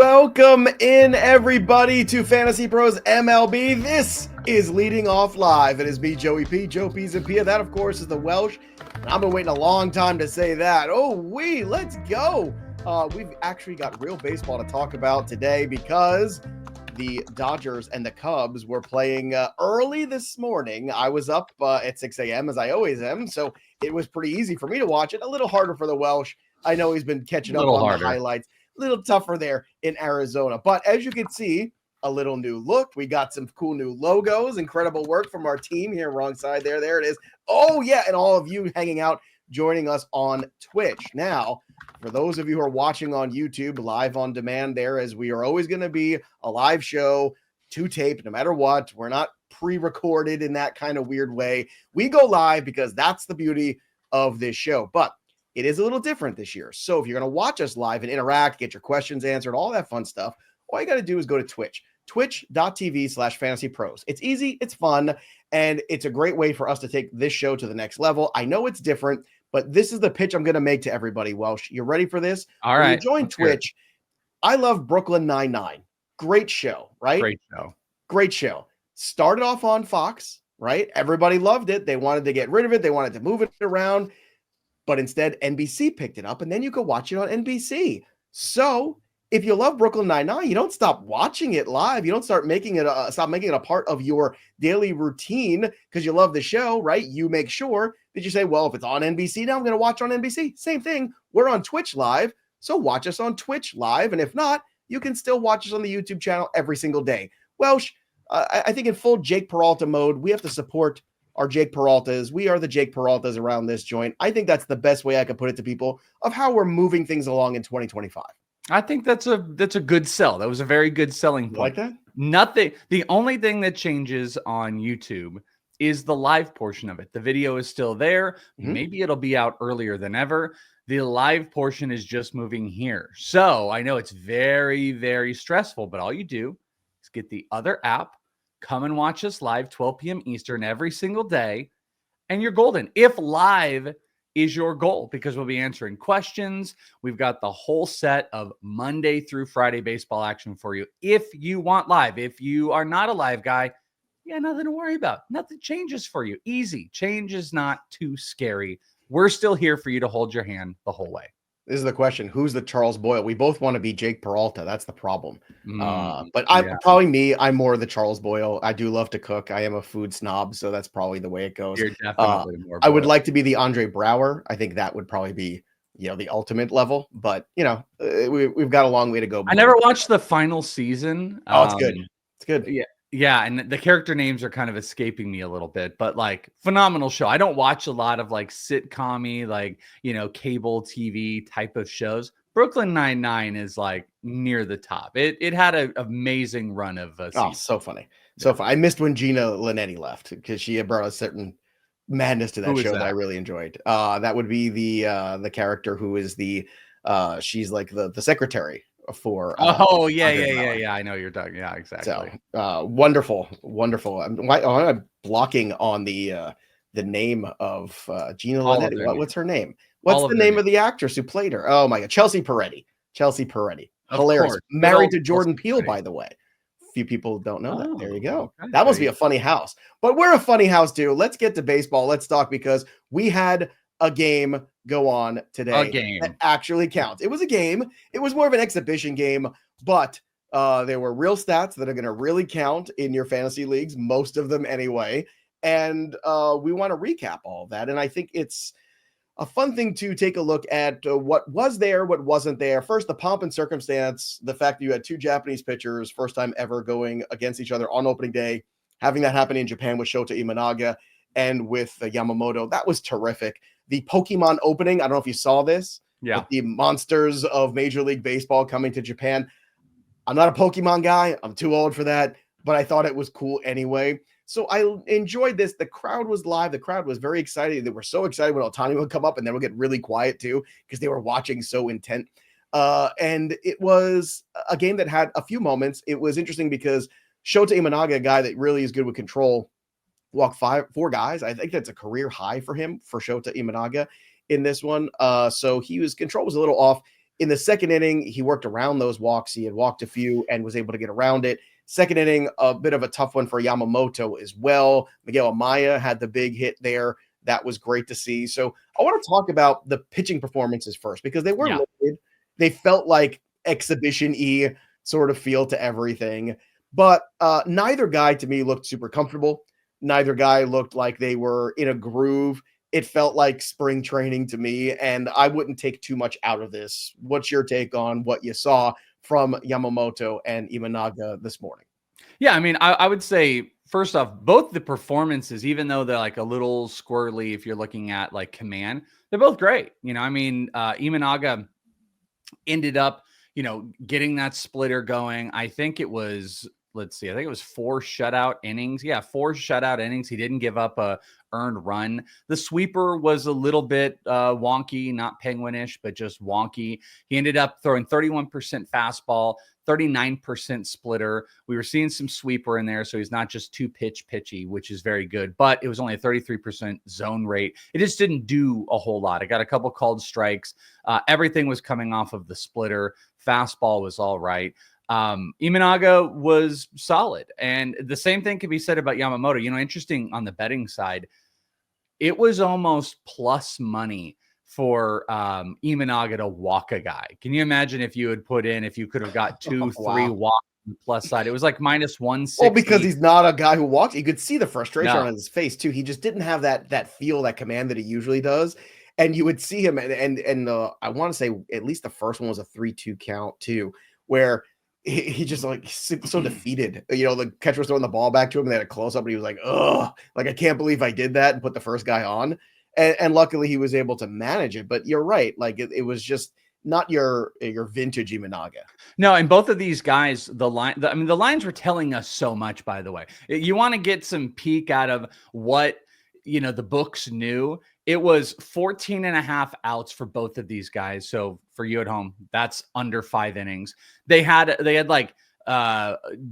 Welcome in, everybody, to Fantasy Pros MLB. This is Leading Off Live. It is me, Joe Pisapia. That, of course, is the Welsh. And I've been waiting a long time to say that. Let's go. We've actually got real baseball to talk about today because the Dodgers and the Cubs were playing early this morning. I was up at 6 a.m. as I always am, so it was pretty easy for me to watch it. A little harder for the Welsh. I know he's been catching up on the highlights. A little tougher there in Arizona. But as you can see, a little new look. We got some cool new logos. Incredible work from our team here. Wrong side there. There it is. Oh, yeah. And all of you hanging out, joining us on Twitch. Now, for those of you who are watching on YouTube, live on demand there, as we are always going to be a live show to tape, no matter what. We're not pre-recorded in that kind of weird way. We go live because that's the beauty of this show. But it is a little different this year. So if you're going to watch us live and interact, get your questions answered, all that fun stuff, all you got to do is go to Twitch, twitch.tv/fantasypros. It's easy, it's fun, and it's a great way for us to take this show to the next level. I know it's different, but this is the pitch I'm going to make to everybody, Welsh. You ready for this? All right. When you join Twitch, I love Brooklyn Nine-Nine. Great show, right? Great show. Started off on Fox, right? Everybody loved it. They wanted to get rid of it. They wanted to move it around. But instead, NBC picked it up, and then you could watch it on NBC. So if you love Brooklyn Nine-Nine, you don't stop watching it live. You don't stop making it a part of your daily routine because you love the show, right? You make sure that you say, well, if it's on NBC now, I'm going to watch on NBC. Same thing. We're on Twitch live, so watch us on Twitch live. And if not, you can still watch us on the YouTube channel every single day. Welsh, I think in full Jake Peralta mode, we have to support our Jake Peraltas. We are the Jake Peraltas around this joint. I think that's the best way I could put it to people of how we're moving things along in 2025. I think that's a good sell. That was a very good selling point. You like that? Nothing. The only thing that changes on YouTube is the live portion of it. The video is still there. Maybe it'll be out earlier than ever. The live portion is just moving here. So I know it's very, very stressful, but all you do is get the other app, come and watch us live, 12 p.m. Eastern every single day, and you're golden. If live is your goal, because we'll be answering questions. We've got the whole set of Monday through Friday baseball action for you. If you want live, if you are not a live guy, nothing to worry about. Nothing changes for you. Easy. Change is not too scary. We're still here for you to hold your hand the whole way. This is the question. Who's the Charles Boyle? We both want to be Jake Peralta. That's the problem. But probably me. I'm more the Charles Boyle. I do love to cook. I am a food snob, so that's probably the way it goes. You're definitely more I would like to be the Andre Brower. I think that would probably be, the ultimate level. But, we've got a long way to go. I never watched the final season. Oh, it's good. It's good. Yeah, and the character names are kind of escaping me a little bit, but phenomenal show. I don't watch a lot of sitcom-y, cable TV type of shows. Brooklyn Nine-Nine is near the top. It had an amazing run of seasons. So funny. So funny. I missed when Gina Linetti left because she had brought a certain madness to that show that I really enjoyed. That would be the character who is she's the secretary for I know you're talking. Yeah, exactly. So wonderful. I'm blocking on the name of Gina Linetti. What's her name? What's the name of the actress who played her? Oh my god, Chelsea Peretti. Hilarious. Married to Jordan Peele, by the way. Few people don't know that. There you go. Okay. That must be a funny house. But we're a funny house too. Let's get to baseball. Let's talk because we had a game go on today. A game that actually counts. It was a game. It was more of an exhibition game, but there were real stats that are going to really count in your fantasy leagues, most of them anyway. And we want to recap all of that. And I think it's a fun thing to take a look at what was there, what wasn't there. First, the pomp and circumstance, the fact that you had two Japanese pitchers, first time ever going against each other on opening day, having that happen in Japan with Shota Imanaga and with Yamamoto. That was terrific. The Pokemon opening, I don't know if you saw this. Yeah. With the monsters of Major League Baseball coming to Japan. I'm not a Pokemon guy. I'm too old for that, but I thought it was cool anyway. So I enjoyed this. The crowd was live. The crowd was very excited. They were so excited when Ohtani would come up, and then would get really quiet too because they were watching so intent. And it was a game that had a few moments. It was interesting because Shota Imanaga, a guy that really is good with control, walked four guys. I think that's a career high for him, for Shota Imanaga in this one. So control was a little off. In the second inning, he worked around those walks. He had walked a few and was able to get around it. Second inning, a bit of a tough one for Yamamoto as well. Miguel Amaya had the big hit there. That was great to see. So I want to talk about the pitching performances first because they were limited. They felt like exhibition-y sort of feel to everything. But neither guy to me looked super comfortable. Neither guy looked like they were in a groove. It felt like spring training to me, and I wouldn't take too much out of this. What's your take on what you saw from Yamamoto and Imanaga this morning? Yeah, I mean, I would say, first off, both the performances, even though they're like a little squirrely if you're looking at like command, they're both great. I mean, Imanaga ended up, getting that splitter going. I think it was, let's see, I think it was 4 shutout innings. Yeah, 4 shutout innings. He didn't give up a earned run. The sweeper was a little bit wonky, not penguinish, but just wonky. He ended up throwing 31% fastball, 39% splitter. We were seeing some sweeper in there, so he's not just 2-pitch pitchy, which is very good, but it was only a 33% zone rate. It just didn't do a whole lot. I got a couple called strikes. Everything was coming off of the splitter. Fastball was all right. Imanaga was solid. And the same thing can be said about Yamamoto. Interesting on the betting side, it was almost plus money for Imanaga to walk a guy. Can you imagine if you could have got 2, 3 walks on the plus side? It was like minus 160. Well, because he's not a guy who walks. You could see the frustration on his face too. He just didn't have that feel, that command that he usually does. And you would see him, and I want to say at least the first one was a 3-2 count too, where he just like so defeated. The catcher was throwing the ball back to him, and they had a close up, and he was like, "Ugh, like I can't believe I did that," and put the first guy on. And luckily he was able to manage it. But you're right, like it was just not your vintage Imanaga. No, and both of these guys, the lines were telling us so much. By the way, you want to get some peek out of what the books knew. It was 14 and a half outs for both of these guys. So for you at home, that's under 5 innings. They had like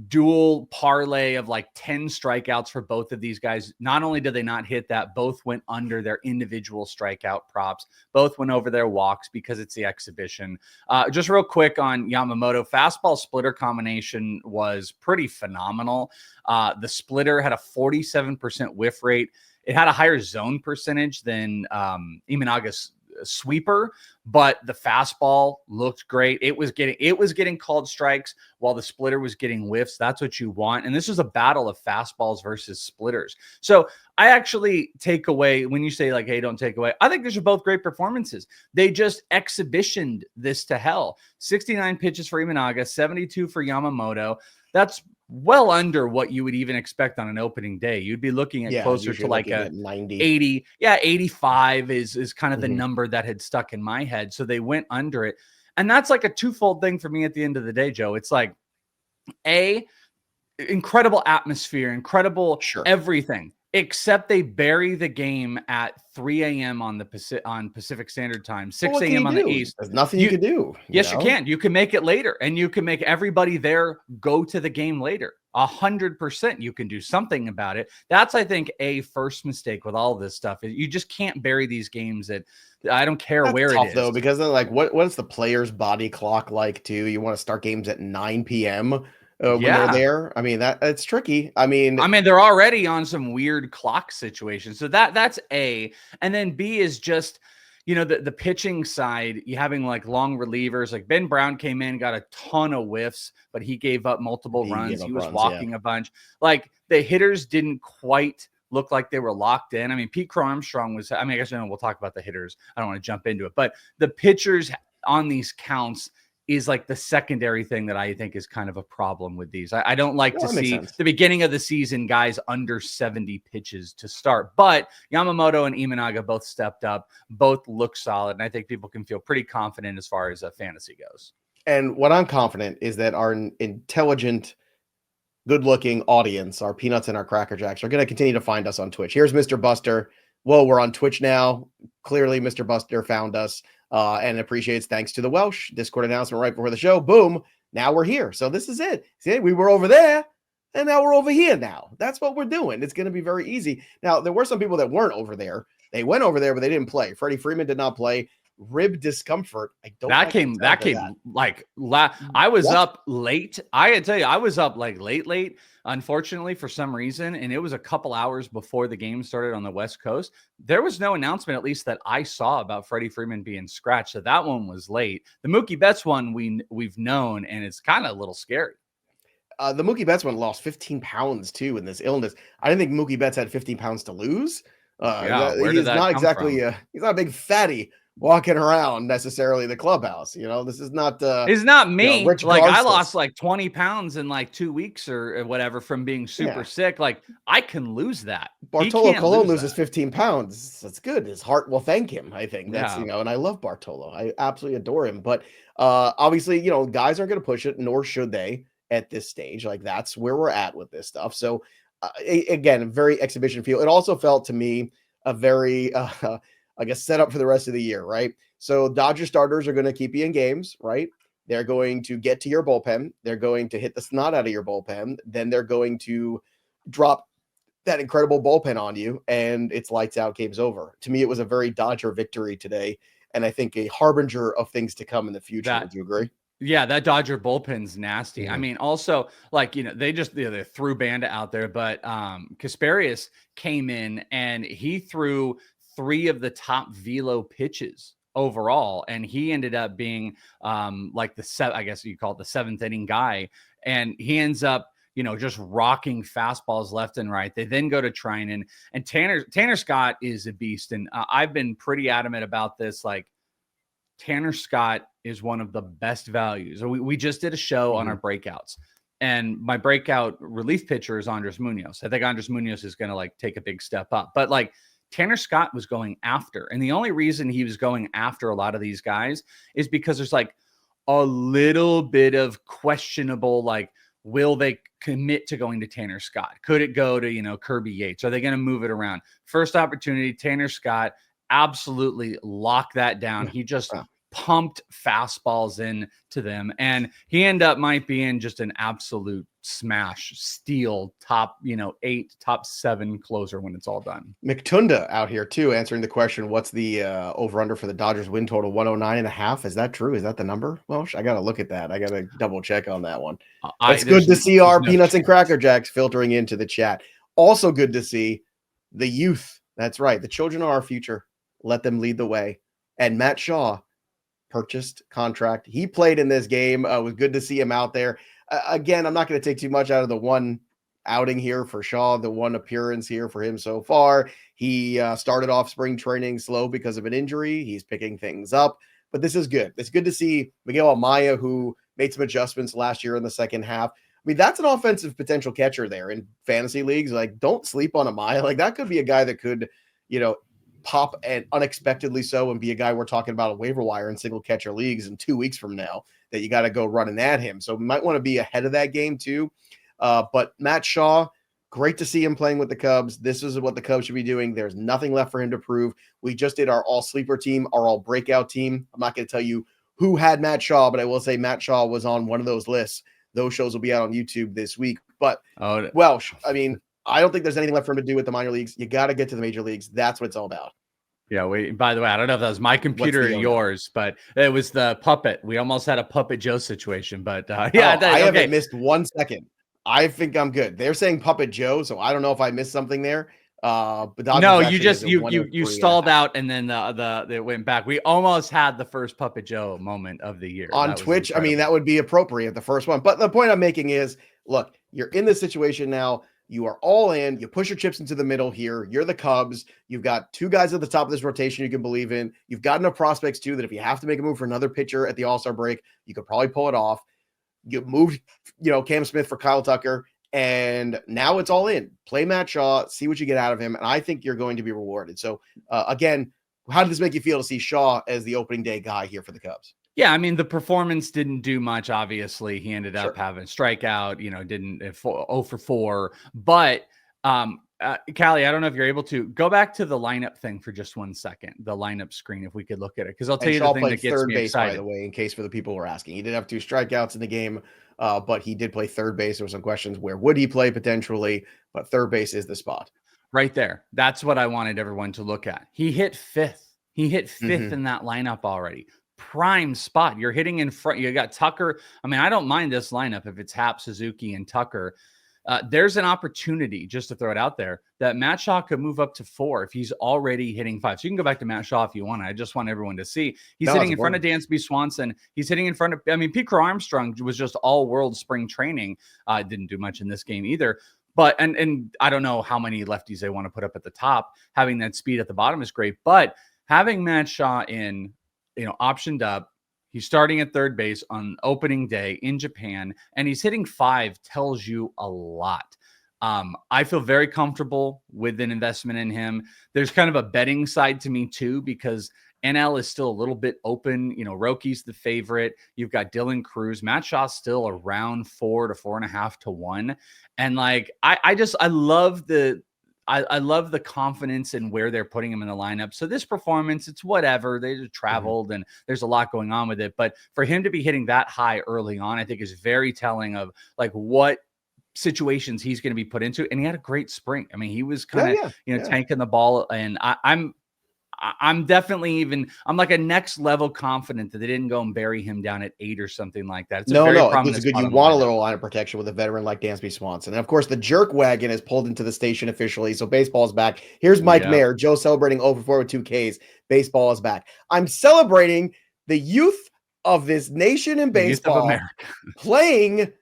dual parlay of like 10 strikeouts for both of these guys. Not only did they not hit that, both went under their individual strikeout props. Both went over their walks because it's the exhibition. Just real quick on Yamamoto, fastball splitter combination was pretty phenomenal. The splitter had a 47% whiff rate. It had a higher zone percentage than Imanaga's sweeper, but the fastball looked great. It was getting called strikes while the splitter was getting whiffs. That's what you want. And this was a battle of fastballs versus splitters. So I actually take away, when you say like, hey, don't take away, I think these are both great performances. They just exhibitioned this to hell. 69 pitches for Imanaga, 72 for Yamamoto. That's well under what you would even expect on an opening day. You'd be looking at closer to like a 90. 80. Yeah, 85 is kind of the number that had stuck in my head. So they went under it. And that's like a twofold thing for me at the end of the day, Joe. It's like, incredible atmosphere, incredible everything, except they bury the game at 3 a.m. on Pacific Standard Time, 6 a.m. on the East. There's nothing you can do. You can. You can make it later, and you can make everybody there go to the game later. 100%. You can do something about it. That's, I think, a first mistake with all this stuff. You just can't bury these games at, I don't care where it is. Though, because then, like, what is the player's body clock like too? You want to start games at 9 p.m. When they're there. I mean, that's tricky. I mean, they're already on some weird clock situation. So that's A. And then B is just, the pitching side, you having like long relievers. Like Ben Brown came in, got a ton of whiffs, but he gave up multiple runs. He was walking a bunch. Like the hitters didn't quite look like they were locked in. I mean, Pete Crow Armstrong was, I guess we'll talk about the hitters. I don't want to jump into it, but the pitchers on these counts is like the secondary thing that I think is kind of a problem with these. I don't like to see the beginning of the season guys under 70 pitches to start, but Yamamoto and Imanaga both stepped up, both look solid. And I think people can feel pretty confident as far as fantasy goes. And what I'm confident is that our intelligent, good-looking audience, our peanuts and our Cracker Jacks, are going to continue to find us on Twitch. Here's Mr. Buster. Whoa, we're on Twitch now. Clearly, Mr. Buster found us. And appreciates, thanks to the Welsh Discord announcement right before the show. Boom. Now we're here. So this is it. See, we were over there and now we're over here now. That's what we're doing. It's going to be very easy. Now, there were some people that weren't over there. They went over there, but they didn't play. Freddie Freeman did not play. rib discomfort. I don't That like the came sound of that. like I was What? up late. I had to tell you, I was up like late, unfortunately, for some reason. And it was a couple hours before the game started on the West Coast. There was no announcement, at least that I saw, about Freddie Freeman being scratched. So that one was late. The Mookie Betts one we've known, and it's kind of a little scary. The Mookie Betts one lost 15 pounds too in this illness. I didn't think Mookie Betts had 15 pounds to lose. Yeah, where did He's that not come exactly from? he's not a big fatty walking around necessarily the clubhouse. This is not It's not me. Rich Like, I Garces. lost like 20 pounds in like 2 weeks or whatever from being super Yeah. sick. Like, I can lose that. He Bartolo can't Colon lose loses that. 15 pounds. That's good. His heart will thank him. I think that's, Yeah. and I love Bartolo. I absolutely adore him. But obviously, guys aren't going to push it, nor should they at this stage. Like, that's where we're at with this stuff. So, again, very exhibition feel. It also felt to me a very, I guess, set up for the rest of the year, right? So, Dodger starters are going to keep you in games, right? They're going to get to your bullpen. They're going to hit the snot out of your bullpen. Then they're going to drop that incredible bullpen on you, and it's lights out, game's over. To me, it was a very Dodger victory today, and I think a harbinger of things to come in the future. That Would you agree? Yeah, that Dodger bullpen's nasty. I Mhm. mean, also, like, they just they threw Banda out there, but Kasparius came in and he threw 3 of the top velo pitches overall, and he ended up being like I guess you call it the 7th inning guy, and he ends up just rocking fastballs left and right. They then go to Trinan, and Tanner Scott is a beast, and I've been pretty adamant about this. Like, Tanner Scott is one of the best values. We just did a show on our breakouts, and my breakout relief pitcher is Andres Munoz. I think Andres Munoz is going to like take a big step up, but like Tanner Scott was going after, and the only reason he was going after a lot of these guys is because there's like a little bit of questionable, like, will they commit to going to Tanner Scott? Could it go to, Kirby Yates? Are they going to move it around? First opportunity, Tanner Scott absolutely lock that down. He just pumped fastballs in to them, and he might be in just an absolute smash, steal, top 8, top 7 closer when it's all done. McTunda out here too, answering the question, what's the over-under for the Dodgers win total? 109.5. Is that true? Is that the number? Well, I got to look at that. I got to double check on that one. It's good to see our Peanuts and Cracker Jacks filtering into the chat. Also good to see the youth. That's right. The children are our future. Let them lead the way. And Matt Shaw, purchased contract. He played in this game. It was good to see him out there. Again, I'm not going to take too much out of the one outing here for Shaw, the one appearance here for him so far. He started off spring training slow because of an injury. He's picking things up, but this is good. It's good to see Miguel Amaya, who made some adjustments last year in the second half. I mean, that's an offensive potential catcher there in fantasy leagues. Like, don't sleep on Amaya. Like, that could be a guy that could, pop and unexpectedly so and be a guy we're talking about a waiver wire in single catcher leagues in 2 weeks from now that you got to go running at him. So we might want to be ahead of that game too. But Matt Shaw, great to see him playing with the Cubs. This is what the Cubs should be doing. There's nothing left for him to prove. We just did our all sleeper team, our all breakout team. I'm not going to tell you who had Matt Shaw, but I will say Matt Shaw was on one of those lists. Those shows will be out on YouTube this week. But Welsh, I mean, I don't think there's anything left for him to do with the minor leagues. You got to get to the major leagues. That's what it's all about. Yeah, by the way, I don't know if that was my computer or yours, but it was the puppet. We almost had a Puppet Joe situation, but I haven't missed 1 second. I think I'm good. They're saying Puppet Joe, so I don't know if I missed something there. But no, you just you stalled out, and then it went back. We almost had the first Puppet Joe moment of the year on Twitch. I mean, that would be appropriate, the first one. But the point I'm making is, look, you're in this situation now. You are all in. You push your chips into the middle here. You're the Cubs. You've got 2 guys at the top of this rotation you can believe in. You've got enough prospects, too, that if you have to make a move for another pitcher at the All-Star break, you could probably pull it off. You moved, Cam Smith for Kyle Tucker, and now it's all in. Play Matt Shaw, see what you get out of him, and I think you're going to be rewarded. So, again, how did this make you feel to see Shaw as the opening day guy here for the Cubs? Yeah, I mean, the performance didn't do much. Obviously, he ended up having strikeout, didn't 0 for 4. But Callie, I don't know if you're able to go back to the lineup thing for just 1 second, the lineup screen, if we could look at it. Because I'll tell you the thing that gets me excited. By the way, in case for the people who are asking, he did have 2 strikeouts in the game, but he did play third base. There were some questions, where would he play potentially? But third base is the spot. Right there. That's what I wanted everyone to look at. He hit 5th He hit 5th Mhm. in that lineup already. Prime spot. You're hitting in front. You got Tucker. I mean, I don't mind this lineup if it's Hap, Suzuki, and Tucker. There's an opportunity, just to throw it out there, that Matt Shaw could move up to 4 if he's already hitting 5. So you can go back to Matt Shaw if you want. I just want everyone to see. He's hitting in front of Dansby Swanson. He's hitting in front of, I mean, Pete Crow Armstrong was just all world spring training. Didn't do much in this game either. But, and I don't know how many lefties they want to put up at the top. Having that speed at the bottom is great. But having Matt Shaw in, optioned up, he's starting at third base on opening day in Japan, and he's hitting 5 tells you a lot. I feel very comfortable with an investment in him. There's kind of a betting side to me too, because NL is still a little bit open. Rocky's the favorite. You've got Dylan Cruz. Matt Shaw's still around 4 to 4.5 to 1. And like, I love I love the confidence in where they're putting him in the lineup. So this performance, it's whatever. They just traveled and there's a lot going on with it. But for him to be hitting that high early on, I think is very telling of like what situations he's going to be put into. And he had a great spring. I mean, he was kind of, tanking the ball. And I'm definitely I'm like a next level confident that they didn't go and bury him down at 8 or something like that. It's no, very it's a good. You want a little line of protection with a veteran like Dansby Swanson. And of course, the jerk wagon is pulled into the station officially. So baseball is back. Here's Mike Mayer. Joe celebrating over 4 with 2 Ks. Baseball is back. I'm celebrating the youth of this nation in baseball playing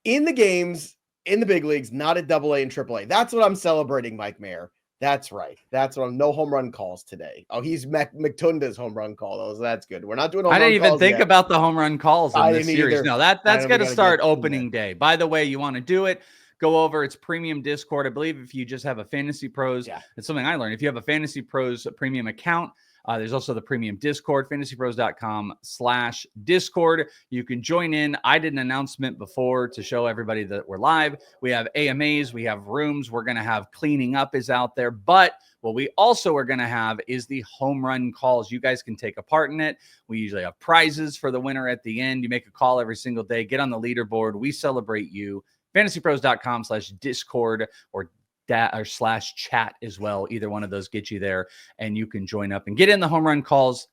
in the games in the big leagues, not at AA and AAA. That's what I'm celebrating, Mike Mayer. That's right. That's what no home run calls today. Oh, he's McTunda's home run call. Though, so that's good. We're not doing home run calls. I didn't even think about the home run calls in this series. Either. No, that's going to start opening day. By the way, you want to do it, go over. It's premium Discord. I believe if you just have a Fantasy Pros, it's something I learned. If you have a Fantasy Pros premium account, there's also the premium Discord, fantasypros.com/Discord. You can join in. I did an announcement before to show everybody that we're live. We have AMAs. We have rooms. We're going to have cleaning up is out there. But what we also are going to have is the home run calls. You guys can take a part in it. We usually have prizes for the winner at the end. You make a call every single day. Get on the leaderboard. We celebrate you. fantasypros.com/Discord or /chat as well. Either one of those get you there, and you can join up and get in the home run calls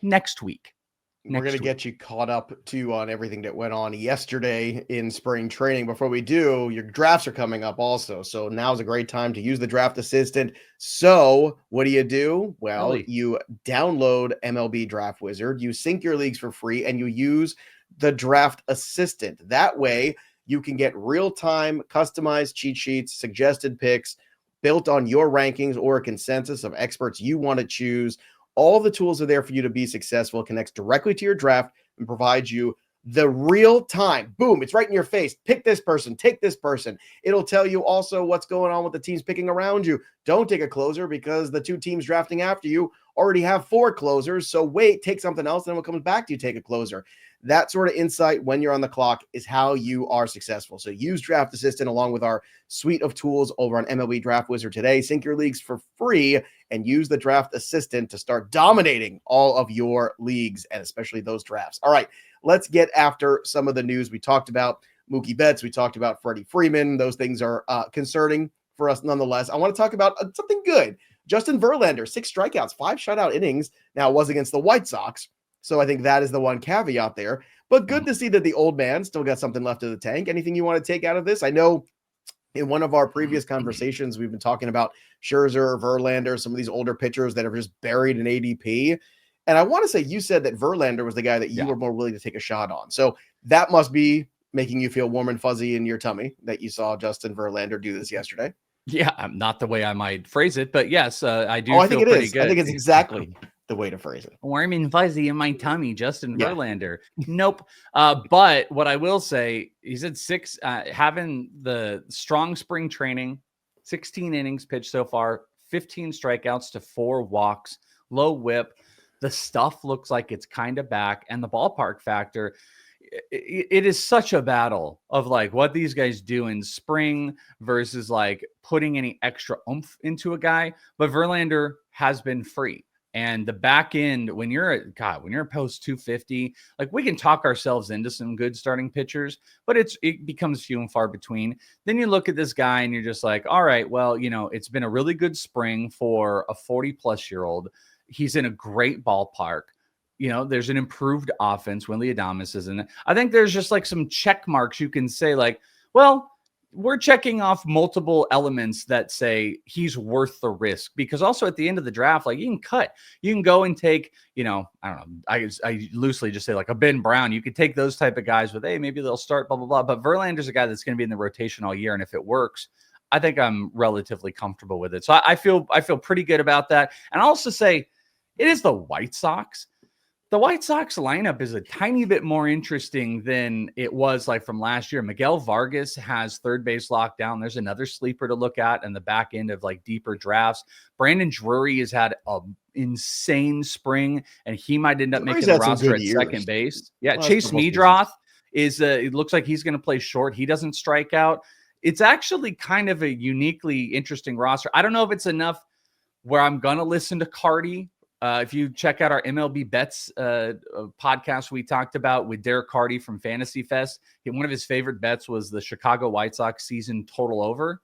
next week. We're going to get you caught up too on everything that went on yesterday in spring training. Before we do, your drafts are coming up also. So now's a great time to use the draft assistant. So what do? Well, you download MLB Draft Wizard, you sync your leagues for free, and you use the draft assistant. That way you can get real-time customized cheat sheets, suggested picks built on your rankings or a consensus of experts you want to choose. All the tools are there for you to be successful. It connects directly to your draft and provides you the real time. Boom, it's right in your face. Pick this person, take this person. It'll tell you also what's going on with the teams picking around you. Don't take a closer because the 2 teams drafting after you already have 4 closers. So wait, take something else. Then when it comes back to you, take a closer. That sort of insight when you're on the clock is how you are successful. So use Draft Assistant along with our suite of tools over on MLB Draft Wizard today. Sync your leagues for free and use the Draft Assistant to start dominating all of your leagues and especially those drafts. All right, let's get after some of the news. We talked about Mookie Betts. We talked about Freddie Freeman. Those things are concerning for us nonetheless. I want to talk about something good. Justin Verlander, 6 strikeouts, 5 shutout innings. Now, it was against the White Sox. So I think that is the one caveat there. But good to see that the old man still got something left in the tank. Anything you want to take out of this? I know in one of our previous conversations, we've been talking about Scherzer, Verlander, some of these older pitchers that are just buried in ADP. And I want to say you said that Verlander was the guy that you were more willing to take a shot on. So that must be making you feel warm and fuzzy in your tummy that you saw Justin Verlander do this yesterday. Yeah, not the way I might phrase it, but yes, I do. I think it is. Good. I think it's exactly the way to phrase it. Warm and fuzzy in my tummy, Justin Verlander. Nope. But what I will say, he's at 6, having the strong spring training, 16 innings pitched so far, 15 strikeouts to 4 walks, low whip. The stuff looks like it's kind of back, and the ballpark factor. It is such a battle of like what these guys do in spring versus like putting any extra oomph into a guy. But Verlander has been free. And the back end, when you're post 250, like we can talk ourselves into some good starting pitchers, but it becomes few and far between. Then you look at this guy and you're just like, all right, well, it's been a really good spring for a 40-plus-year-old. He's in a great ballpark. There's an improved offense when Adames is in it. I think there's just like some check marks you can say like, well, we're checking off multiple elements that say he's worth the risk, because also at the end of the draft, like you can go and take, I don't know. I loosely just say like a Ben Brown. You could take those type of guys with, hey, maybe they'll start blah, blah, blah. But Verlander's a guy that's going to be in the rotation all year. And if it works, I think I'm relatively comfortable with it. So I feel pretty good about that. And I'll also say it is the White Sox. The White Sox lineup is a tiny bit more interesting than it was like from last year. Miguel Vargas has third base locked down. There's another sleeper to look at in the back end of like deeper drafts. Brandon Drury has had an insane spring, and he might end up making the roster at second base. Yeah, Chase Meadroth it looks like he's going to play short. He doesn't strike out. It's actually kind of a uniquely interesting roster. I don't know if it's enough where I'm going to listen to Cardi. If you check out our MLB bets podcast we talked about with Derek Carty from Fantasy Fest, one of his favorite bets was the Chicago White Sox season total over.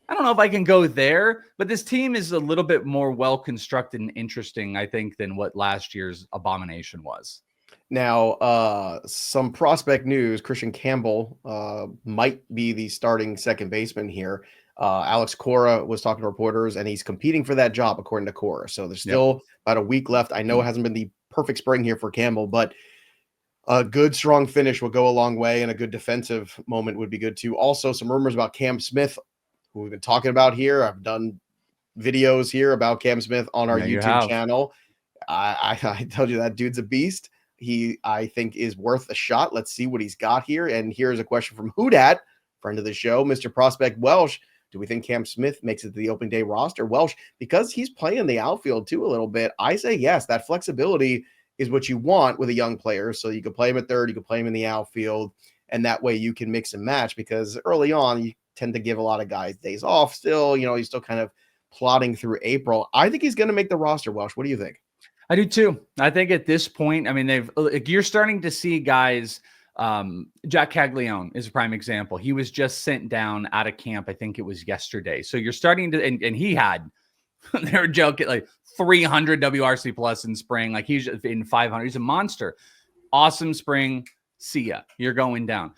I don't know if I can go there, but this team is a little bit more well-constructed and interesting, I think, than what last year's abomination was. Now, some prospect news. Christian Campbell might be the starting second baseman here. Alex Cora was talking to reporters, and he's competing for that job, according to Cora. So there's still about a week left. I know it hasn't been the perfect spring here for Campbell, but a good, strong finish will go a long way, and a good defensive moment would be good too. Also, some rumors about Cam Smith, who we've been talking about here. I've done videos here about Cam Smith on our YouTube channel. I told you that dude's a beast. He, I think, is worth a shot. Let's see what he's got here. And here's a question from Hoodat, friend of the show, Mr. Prospect Welsh. Do we think Cam Smith makes it to the opening day roster? Welsh, because he's playing the outfield too a little bit, I say yes. That flexibility is what you want with a young player. So you can play him at third, you can play him in the outfield, and that way you can mix and match, because early on you tend to give a lot of guys days off still. He's still kind of plodding through April. I think he's going to make the roster, Welsh. What do you think? I do too. I think at this point, I mean, you're starting to see guys. Jack Caglione is a prime example. He was just sent down out of camp. I think it was yesterday. So you're starting to, and he had, they were joking, like 300 WRC plus in spring. Like he's in 500. He's a monster. Awesome spring. See ya. You're going down.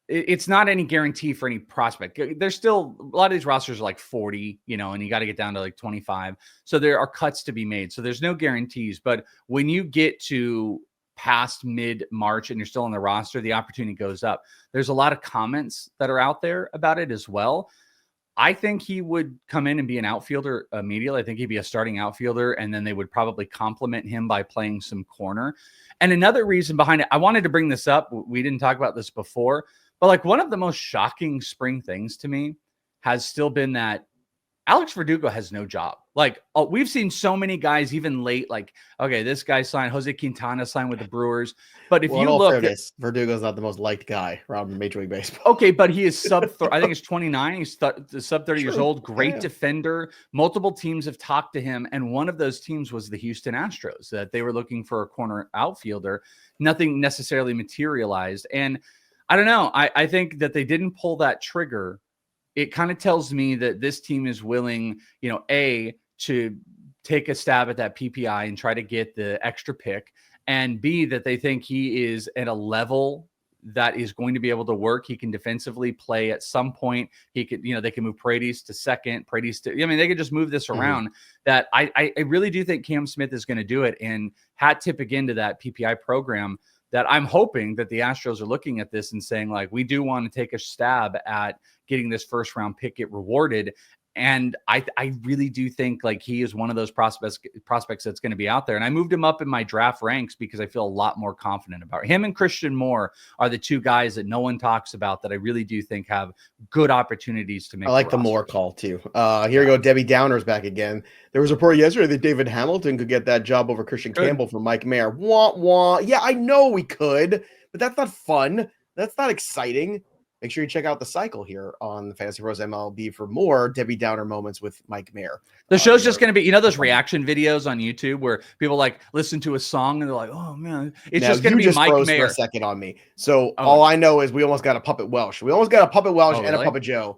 It's not any guarantee for any prospect. There's still a lot of these rosters are like 40, and you got to get down to like 25. So there are cuts to be made. So there's no guarantees. But when you get to past mid-March and you're still on the roster, the opportunity goes up. There's a lot of comments that are out there about it as well. I think he would come in and be an outfielder immediately. I think he'd be a starting outfielder, and then they would probably complement him by playing some corner. And another reason behind it, I wanted to bring this up. We didn't talk about this before, but like one of the most shocking spring things to me has still been that Alex Verdugo has no job. Like we've seen so many guys even late, like, okay, this guy signed, Jose Quintana signed with the Brewers. But if you look at Verdugo's not the most liked guy around Major League Baseball. Okay, but he is I think he's 29. He's sub 30 years old. Great defender. Multiple teams have talked to him. And one of those teams was the Houston Astros, that they were looking for a corner outfielder. Nothing necessarily materialized. And I don't know. I think that they didn't pull that trigger. It kind of tells me that this team is willing, to take a stab at that PPI and try to get the extra pick, and B, that they think he is at a level that is going to be able to work. He can defensively play at some point. He could, they can move Paredes to second, they could just move this around. That I really do think Cam Smith is going to do it, and hat tip again to that PPI program. That I'm hoping that the Astros are looking at this and saying, like, we do want to take a stab at getting this first round pick get rewarded. And I really do think like he is one of those prospects that's going to be out there. And I moved him up in my draft ranks because I feel a lot more confident about him. And Christian Moore are the two guys that no one talks about that I really do think have good opportunities to make. I like the Moore call too. Here we go. Debbie Downer's back again. There was a report yesterday that David Hamilton could get that job over Christian Campbell for Mike Mayer. Wah, wah. Yeah, I know we could, but that's not fun. That's not exciting. Make sure you check out the cycle here on the FantasyPros MLB for more Debbie Downer moments with Mike Mayer. The show's just going to be, those reaction videos on YouTube where people like listen to a song and they're like, "Oh man, it's just going to be Mike Mayer." For a second on me. So all I know is we almost got a Puppet Welsh. We almost got a Puppet Welsh and a Puppet Joe.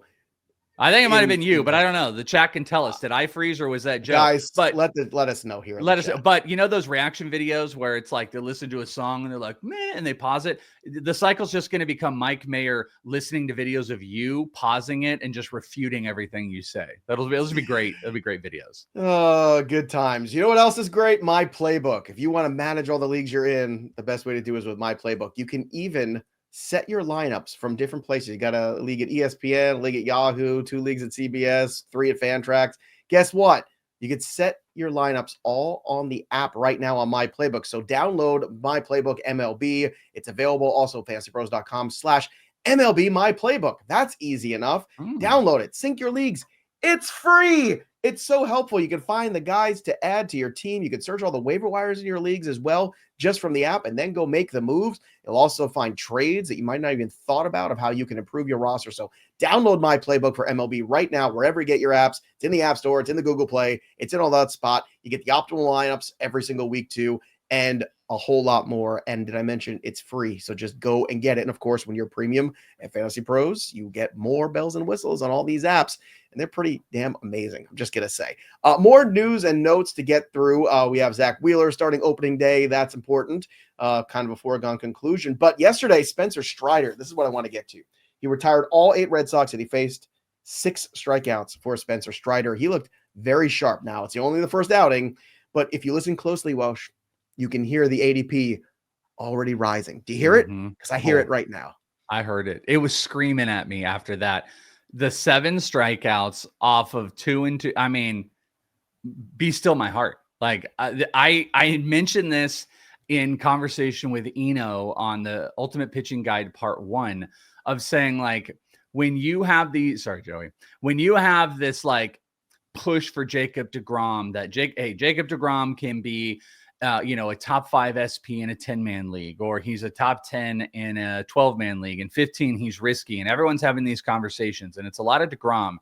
I think it might have been you, but I don't know. The chat can tell us. Did I freeze or was that Joe? Guys, but let us know here. Let us know. But you know those reaction videos where it's like they listen to a song and they're like, man, and they pause it. The cycle's just going to become Mike Mayer listening to videos of you, pausing it, and just refuting everything you say. Those would be great. That'll be great videos. Oh, good times. You know what else is great? My Playbook. If you want to manage all the leagues you're in, the best way to do is with My Playbook. You can even set your lineups from different places. You got a league at ESPN, a league at Yahoo, 2 leagues at CBS, 3 at Fantrax. Guess what? You can set your lineups all on the app right now on My Playbook. So download My Playbook MLB. It's available also fantasypros.com/MLB My Playbook. That's easy enough. Download it. Sync your leagues. It's free. It's so helpful. You can find the guys to add to your team. You can search all the waiver wires in your leagues as well, just from the app, and then go make the moves. You'll also find trades that you might not even thought about of how you can improve your roster. So download My Playbook for MLB right now, wherever you get your apps. It's in the App Store. It's in the Google Play. It's in all that spot. You get the optimal lineups every single week too, and a whole lot more. And did I mention it's free? So just go and get it. And of course, when you're premium at Fantasy Pros, you get more bells and whistles on all these apps, and they're pretty damn amazing. I'm just gonna say. More news and notes to get through. We have Zach Wheeler starting opening day. That's important. Kind of a foregone conclusion. But yesterday, Spencer Strider. This is what I want to get to. He retired all 8 Red Sox, and he faced 6 strikeouts for Spencer Strider. He looked very sharp. Now it's only the first outing, but if you listen closely, Welsh, you can hear the ADP already rising. Do you hear it? Because I hear it right now. I heard it. It was screaming at me after that. The 7 strikeouts off of 2 and 2. I mean, be still my heart. Like I mentioned this in conversation with Eno on the Ultimate Pitching Guide Part 1 of saying, like, when you have when you have this like push for Jacob deGrom, that Jacob deGrom can be a top 5 SP in a 10-man league, or he's a top 10 in a 12-man league, and 15 he's risky, and everyone's having these conversations, and it's a lot of deGrom.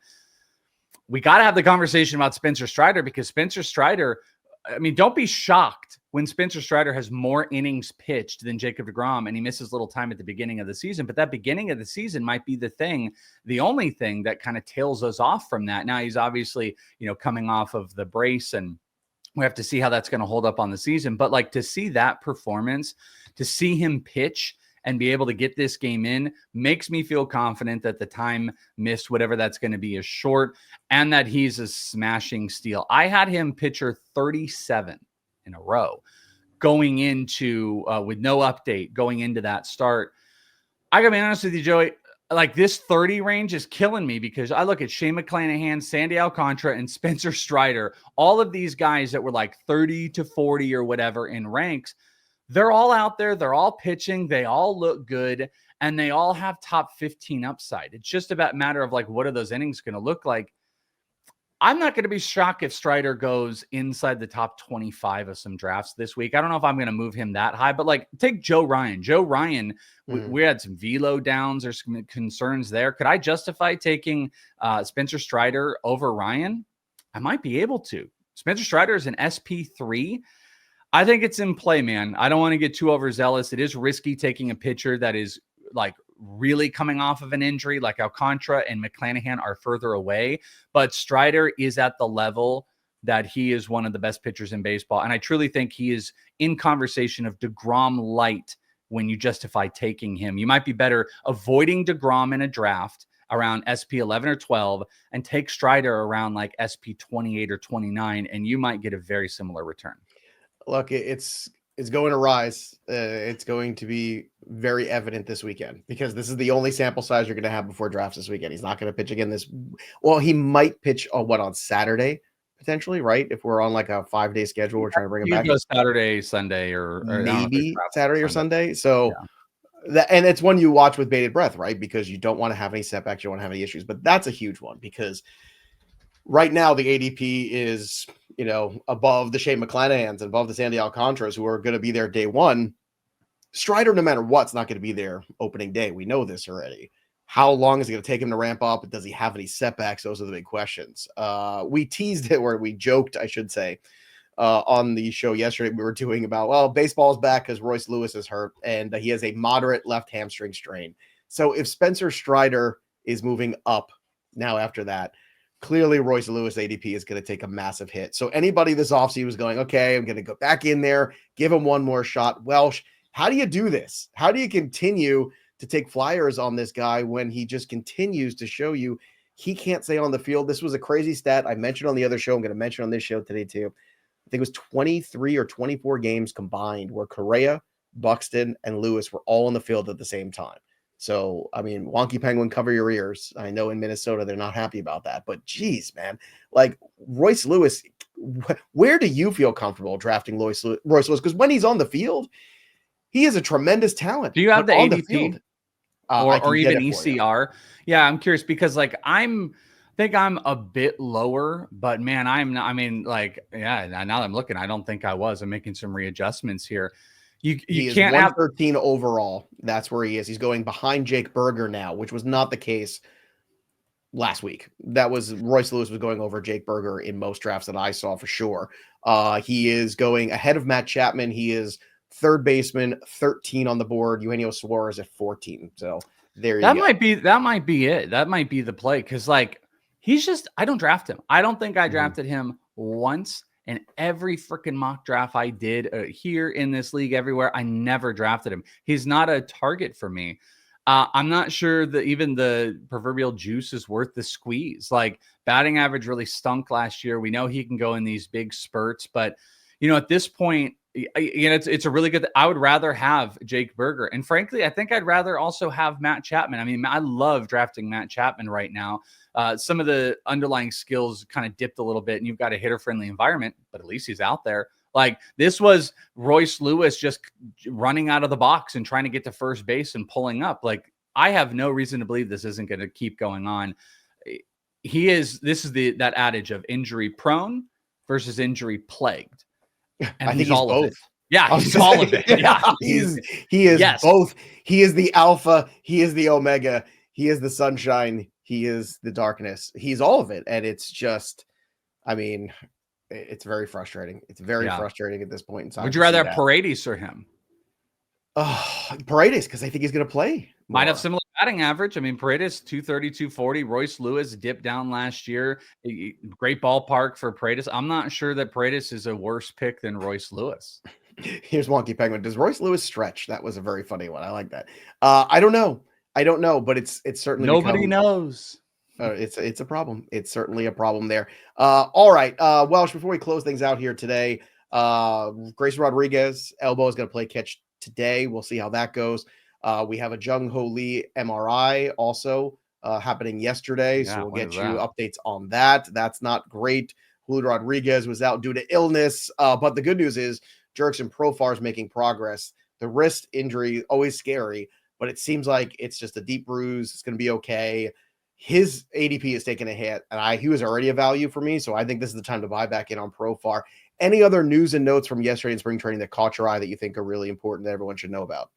We got to have the conversation about Spencer Strider, because Spencer Strider, I mean, don't be shocked when Spencer Strider has more innings pitched than Jacob deGrom, and he misses little time at the beginning of the season. But that beginning of the season might be the only thing that kind of tails us off from that. Now he's obviously, coming off of the brace, and we have to see how that's going to hold up on the season. But like, to see that performance, to see him pitch and be able to get this game in, makes me feel confident that the time missed, whatever that's going to be, is short, and that he's a smashing steal. I had him pitcher 37 in a row going into, with no update, going into that start. I got to be honest with you, Joey. Like, this 30 range is killing me, because I look at Shane McClanahan, Sandy Alcantara, and Spencer Strider, all of these guys that were like 30 to 40 or whatever in ranks. They're all out there. They're all pitching. They all look good, and they all have top 15 upside. It's just about a matter of, like, what are those innings going to look like? I'm not going to be shocked if Strider goes inside the top 25 of some drafts this week. I don't know if I'm going to move him that high, but like, take Joe Ryan. Joe Ryan, we had some velo downs. There's some concerns there. Could I justify taking Spencer Strider over Ryan? I might be able to. Spencer Strider is an SP3. I think it's in play, man. I don't want to get too overzealous. It is risky taking a pitcher that is like really coming off of an injury, like Alcantara and McClanahan are further away, but Strider is at the level that he is one of the best pitchers in baseball. And I truly think he is in conversation of deGrom light when you justify taking him. You might be better avoiding deGrom in a draft around SP 11 or 12 and take Strider around like SP 28 or 29, and you might get a very similar return. Look, it's going to rise. It's going to be very evident this weekend, because this is the only sample size you're going to have before drafts this weekend. He's not going to pitch again well, he might pitch on Saturday, potentially, right? If we're on like a 5-day schedule, we're trying to bring him back. Saturday, Sunday, or maybe Saturday or Sunday. So and it's one you watch with bated breath, right? Because you don't want to have any setbacks. You don't want to have any issues, but that's a huge one, because right now the ADP is, above the Shane McClanahans and above the Sandy Alcantaras, who are going to be there day one. Strider, no matter what's not going to be there opening day. We know this already. How long is it going to take him to ramp up? Does he have any setbacks? Those are the big questions. We teased it, or we joked, I should say, on the show yesterday. We were doing about, well, baseball's back because Royce Lewis is hurt, and he has a moderate left hamstring strain. So if Spencer Strider is moving up now after that, clearly Royce Lewis ADP is going to take a massive hit. So anybody this offseason was going, okay, I'm going to go back in there, give him one more shot. Welsh, how do you do this? How do you continue to take flyers on this guy when he just continues to show you he can't stay on the field? This was a crazy stat I mentioned on the other show. I'm going to mention on this show today too. I think it was 23 or 24 games combined where Correa, Buxton, and Lewis were all on the field at the same time. So, I mean, Wonky Penguin, cover your ears. I know in Minnesota, they're not happy about that, but geez, man, like Royce Lewis, where do you feel comfortable drafting Royce Lewis? Because when he's on the field, he is a tremendous talent. Do you have the on ADP the field, or even ECR? Yeah, I'm curious because like I think I'm a bit lower, but man, I'm not, I mean, like, yeah, now that I'm looking, I don't think I was. I'm making some readjustments here. You can't have 113 overall. That's where he is. He's going behind Jake Berger now, which was not the case last week. That was Royce Lewis was going over Jake Berger in most drafts that I saw for sure. He is going ahead of Matt Chapman. He is third baseman, 13 on the board. Eugenio Suarez at 14. So there you go. That might be it. That might be the play because like he's just I don't draft him. I don't think I drafted him once. And every freaking mock draft I did here in this league, everywhere, I never drafted him. He's not a target for me. I'm not sure that even the proverbial juice is worth the squeeze. Like batting average really stunk last year. We know he can go in these big spurts, but you know, at this point, it's a really good. I would rather have Jake Berger, and frankly, I think I'd rather also have Matt Chapman. I mean, I love drafting Matt Chapman right now. Some of the underlying skills kind of dipped a little bit, and you've got a hitter-friendly environment, but at least he's out there. Like this was Royce Lewis just running out of the box and trying to get to first base and pulling up. Like I have no reason to believe this isn't going to keep going on. This is that adage of injury prone versus injury plagued. And I think he's all both. Of it. Yeah, he's all of it. Yeah, he is both. He is the alpha. He is the omega. He is the sunshine. He is the darkness. He's all of it. And it's just, I mean, it's very frustrating. It's very frustrating at this point in time. Would you rather have Paredes or him? Paredes, because I think he's going to play more. Might have similar batting average. I mean, Paredes, 230, 240. Royce Lewis dipped down last year. Great ballpark for Paredes. I'm not sure that Paredes is a worse pick than Royce Lewis. Here's Wonky Penguin. Does Royce Lewis stretch? That was a very funny one. I like that. I don't know, but it's certainly nobody knows. It's a problem. It's certainly a problem there. All right. Welsh, before we close things out here today, Grayson Rodriguez elbow is going to play catch today. We'll see how that goes. We have a Jung Ho Lee MRI also happening yesterday. So we'll get you updates on that. That's not great. Julio Rodriguez was out due to illness. But the good news is Jurickson Profar is making progress. The wrist injury, always scary, but it seems like it's just a deep bruise. It's going to be okay. His ADP is taking a hit, and he was already a value for me. So I think this is the time to buy back in on Profar. Any other news and notes from yesterday in spring training that caught your eye that you think are really important that everyone should know about?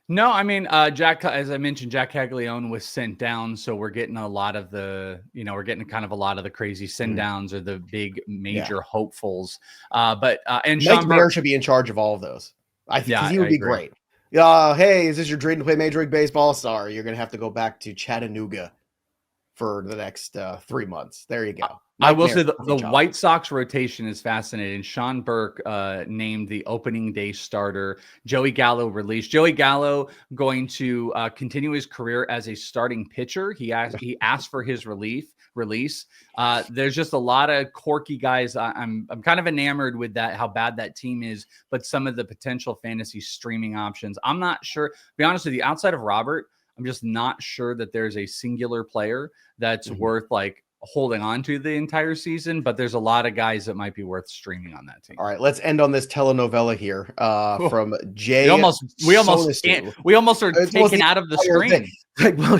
No, I mean, as I mentioned, Jack Caglione was sent down. So we're getting a lot of we're getting kind of a lot of the crazy send downs or the big major hopefuls. And Mike Sean Mayer should be in charge of all of those. I think he would be great. Hey, is this your dream to play Major League Baseball? Sorry, you're going to have to go back to Chattanooga for the next 3 months. There you go. I will say the White Sox rotation is fascinating. Sean Burke named the opening day starter. Joey Gallo released. Joey Gallo going to continue his career as a starting pitcher. He asked for his release. There's just a lot of quirky guys. I'm kind of enamored with that, how bad that team is, but some of the potential fantasy streaming options. I'm not sure. To be honest with you, outside of Robert, I'm just not sure that there's a singular player that's worth like holding on to the entire season, but there's a lot of guys that might be worth streaming on that team. All right, let's end on this telenovela here from Jay. We almost are taken out of the screen. Like, well,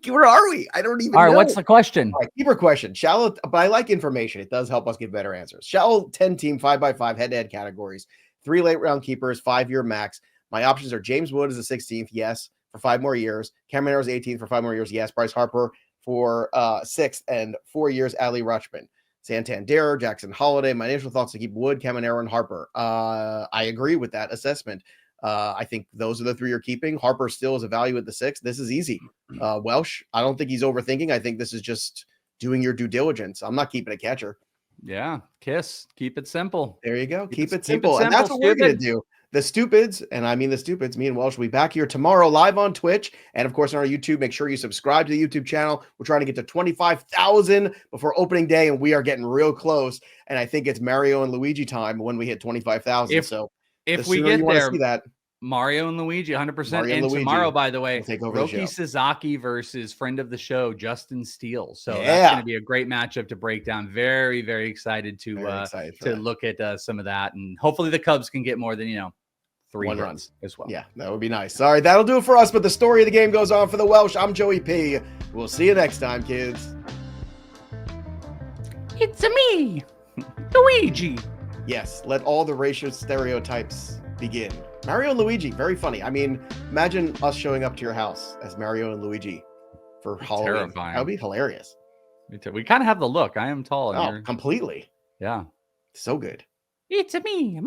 where are we? I don't even know. All right, what's the question? All right, keeper question. Shallow, but I like information. It does help us give better answers. Shallow 10 team 5x5 head-to-head categories. 3 late round keepers, 5-year max. My options are James Wood is the 16th, yes, for 5 more years. Cameron Errors 18th for 5 more years, yes. Bryce Harper for 6th and 4 years. Ali Rutschman, Santander, Jackson Holiday. My initial thoughts to keep Wood, Cameron, and Harper. I agree with that assessment. I think those are the 3 you're keeping. Harper still is a value at the 6. This is easy. Welsh, I don't think he's overthinking. I think this is just doing your due diligence. I'm not keeping a catcher. Yeah, Kiss. Keep it simple. There you go. Keep it keep simple. And that's what we're going to do. The stupids, and I mean the stupids, me and Welsh will be back here tomorrow live on Twitch. And of course on our YouTube. Make sure you subscribe to the YouTube channel. We're trying to get to 25,000 before opening day, and we are getting real close. And I think it's Mario and Luigi time when we hit 25,000. So if we get there, see that. Mario and Luigi, 100%. Mario and Luigi tomorrow, by the way, take over Roki Sasaki versus friend of the show, Justin Steele. So yeah, that's going to be a great matchup to break down. Very, very excited to look at some of that. And hopefully the Cubs can get more than, 3 runs as well. Yeah, that would be nice. All right, that'll do it for us. But the story of the game goes on for the Welsh. I'm Joey P. We'll see you next time, kids. It's me, Luigi. Yes, let all the racial stereotypes begin. Mario and Luigi, very funny. I mean, imagine us showing up to your house as Mario and Luigi for Halloween. Terrifying. That would be hilarious. We kind of have the look. I am tall. Oh, completely. Yeah. So good. It's me,